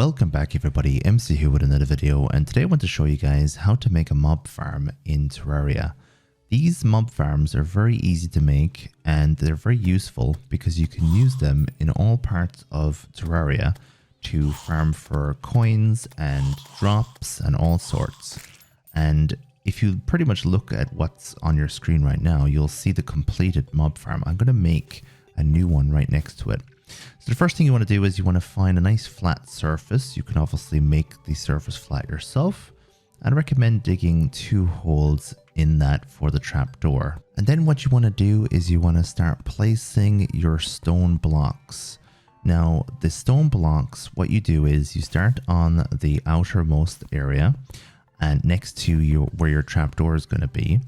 Welcome back everybody, MC here with another video, and today I want to show you guys how to make a mob farm in Terraria. These mob farms are very easy to make and they're very useful because you can use them in all parts of Terraria to farm for coins and drops and all sorts. And if you pretty much look at what's on your screen right now, you'll see the completed mob farm. I'm going to make a new one right next to it. So the first thing you want to do is you want to find a nice flat surface. You can obviously make the surface flat yourself. I'd recommend digging 2 holes in that for the trapdoor. And then what you want to do is you want to start placing your stone blocks. Now the stone blocks, what you do is you start on the outermost area and next to where your trapdoor is going to be.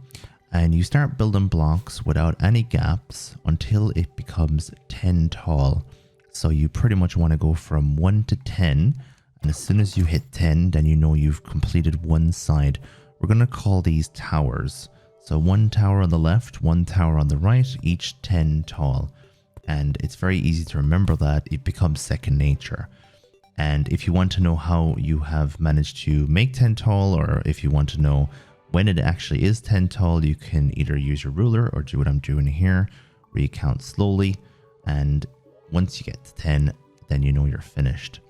And you start building blocks without any gaps until it becomes 10 tall. So you pretty much want to go from 1 to 10. And as soon as you hit 10, then you know you've completed one side. We're going to call these towers. So 1 tower on the left, 1 tower on the right, each 10 tall. And it's very easy to remember that. It becomes second nature. And if you want to know how you have managed to make 10 tall, or if you want to know when it actually is 10 tall, you can either use your ruler or do what I'm doing here, where you count slowly. And once you get to 10, then you know you're finished.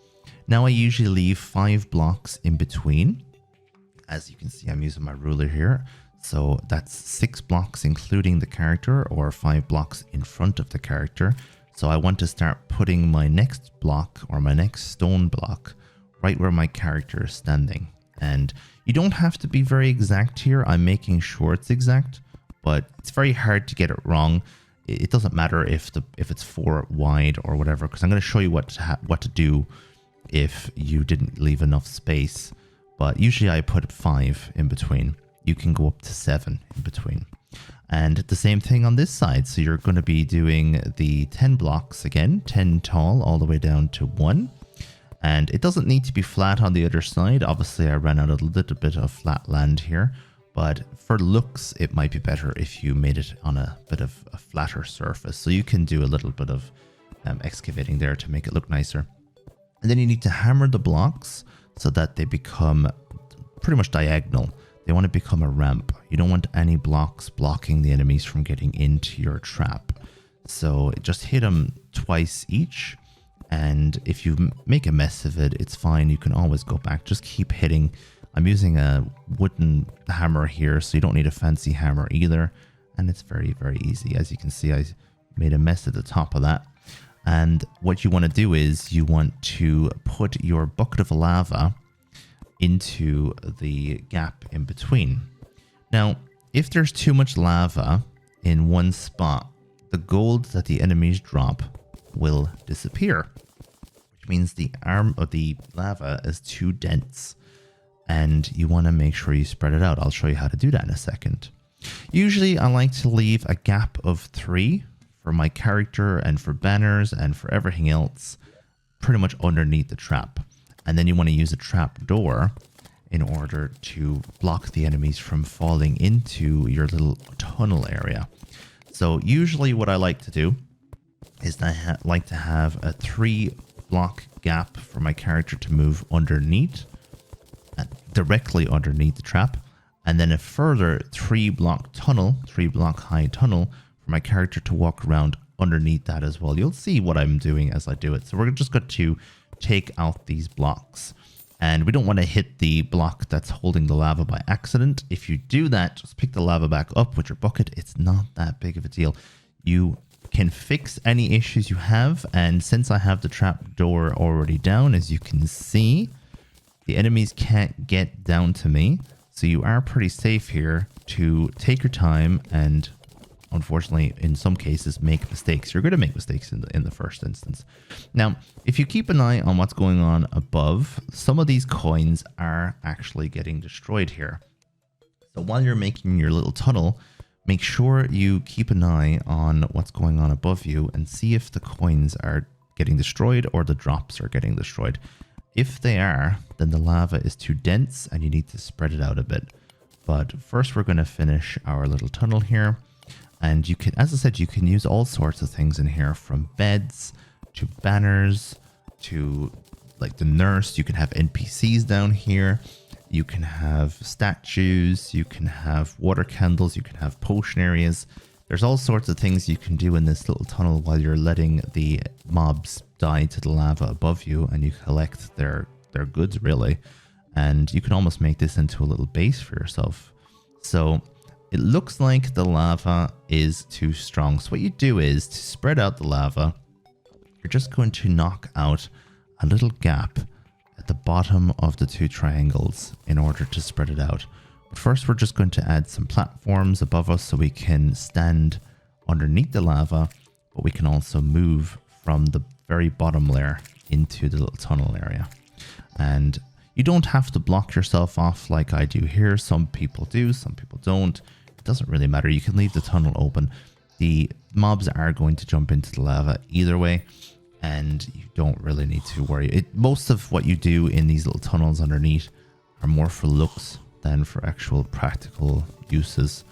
Now I usually leave 5 blocks in between. As you can see, I'm using my ruler here. So that's 6 blocks including the character, or 5 blocks in front of the character. So I want to start putting my next block or my next stone block right where my character is standing. And you don't have to be very exact here. I'm making sure it's exact, but it's very hard to get it wrong. It doesn't matter if it's 4 wide or whatever, because I'm going to show you what to do if you didn't leave enough space. But usually I put 5 in between. You can go up to 7 in between. And the same thing on this side. So you're going to be doing the 10 blocks again, 10 tall all the way down to 1. And it doesn't need to be flat on the other side. Obviously, I ran out a little bit of flat land here. But for looks, it might be better if you made it on a bit of a flatter surface. So you can do a little bit of excavating there to make it look nicer. And then you need to hammer the blocks so that they become pretty much diagonal. They want to become a ramp. You don't want any blocks blocking the enemies from getting into your trap. So just hit them twice each. And if you make a mess of it, it's fine. You can always go back. Just keep hitting. I'm using a wooden hammer here, so you don't need a fancy hammer either. And it's very, very easy. As you can see, I made a mess at the top of that. And what you want to do is you want to put your bucket of lava into the gap in between. Now, if there's too much lava in one spot, the gold that the enemies drop will disappear, which means the arm of the lava is too dense. And you want to make sure you spread it out. I'll show you how to do that in a second. Usually I like to leave a gap of 3 for my character and for banners and for everything else pretty much underneath the trap. And then you want to use a trap door in order to block the enemies from falling into your little tunnel area. So usually what I like to do is I like to have a 3 block gap for my character to move underneath, directly underneath the trap, and then a further 3 block high tunnel for my character to walk around underneath that as well. You'll see what I'm doing as I do it. So we're just going to take out these blocks, and we don't want to hit the block that's holding the lava by accident. If you do that, just pick the lava back up with your bucket. It's not that big of a deal. You can fix any issues you have, and since I have the trap door already down, as you can see, the enemies can't get down to me. So you are pretty safe here to take your time and, unfortunately, in some cases, make mistakes. You're going to make mistakes in the first instance. Now, if you keep an eye on what's going on above, some of these coins are actually getting destroyed here. So while you're making your little tunnel, make sure you keep an eye on what's going on above you and see if the coins are getting destroyed or the drops are getting destroyed. If they are, then the lava is too dense and you need to spread it out a bit. But first we're going to finish our little tunnel here. And you can, as I said, you can use all sorts of things in here, from beds to banners to like the nurse, you can have NPCs down here, you can have statues, you can have water candles, you can have potion areas. There's all sorts of things you can do in this little tunnel while you're letting the mobs die to the lava above you, and you collect their goods, really. And you can almost make this into a little base for yourself. So it looks like the lava is too strong. So what you do is, to spread out the lava, you're just going to knock out a little gap at the bottom of the two triangles in order to spread it out. But first, we're just going to add some platforms above us so we can stand underneath the lava, but we can also move from the very bottom layer into the little tunnel area. And you don't have to block yourself off like I do here. Some people do, some people don't. It doesn't really matter. You can leave the tunnel open. The mobs are going to jump into the lava either way, and you don't really need to worry. Most of what you do in these little tunnels underneath are more for looks than for actual practical uses.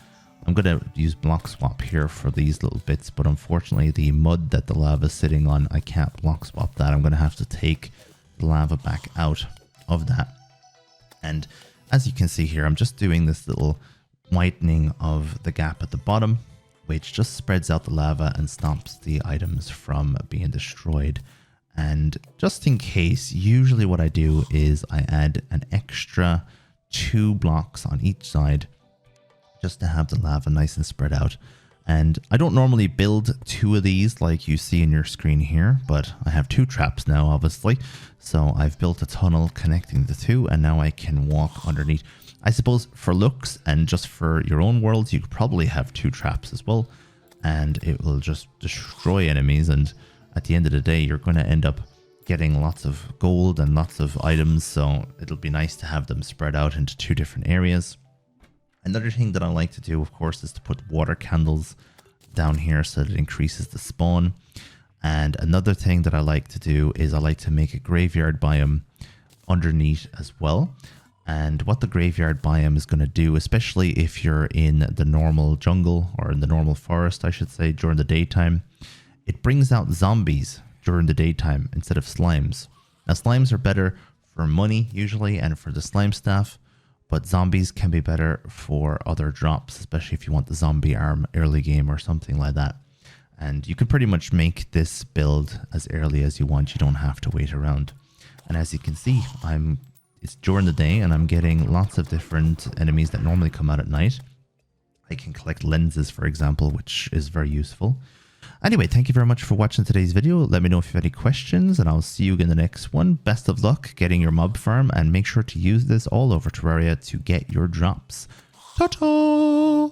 I'm going to use block swap here for these little bits, but unfortunately the mud that the lava is sitting on, I can't block swap that. I'm going to have to take the lava back out of that. And as you can see here, I'm just doing this little whitening of the gap at the bottom, which just spreads out the lava and stops the items from being destroyed. And just in case, usually what I do is I add an extra 2 blocks on each side just to have the lava nice and spread out. And I don't normally build 2 of these like you see in your screen here, but I have 2 traps now, obviously. So I've built a tunnel connecting the 2, and now I can walk underneath. I suppose for looks and just for your own worlds, you could probably have 2 traps as well, and it will just destroy enemies. And at the end of the day, you're going to end up getting lots of gold and lots of items, so it'll be nice to have them spread out into 2 different areas. Another thing that I like to do, of course, is to put water candles down here so that it increases the spawn. And another thing that I like to do is I like to make a graveyard biome underneath as well. And what the graveyard biome is going to do, especially if you're in the normal jungle, or in the normal forest, I should say, during the daytime, it brings out zombies during the daytime instead of slimes. Now, slimes are better for money usually and for the slime staff, but zombies can be better for other drops, especially if you want the zombie arm early game or something like that. And you can pretty much make this build as early as you want. You don't have to wait around. And as you can see, it's during the day and I'm getting lots of different enemies that normally come out at night. I can collect lenses, for example, which is very useful. Anyway, thank you very much for watching today's video. Let me know if you have any questions, and I'll see you in the next one. Best of luck getting your mob farm, and make sure to use this all over Terraria to get your drops. Ta-ta!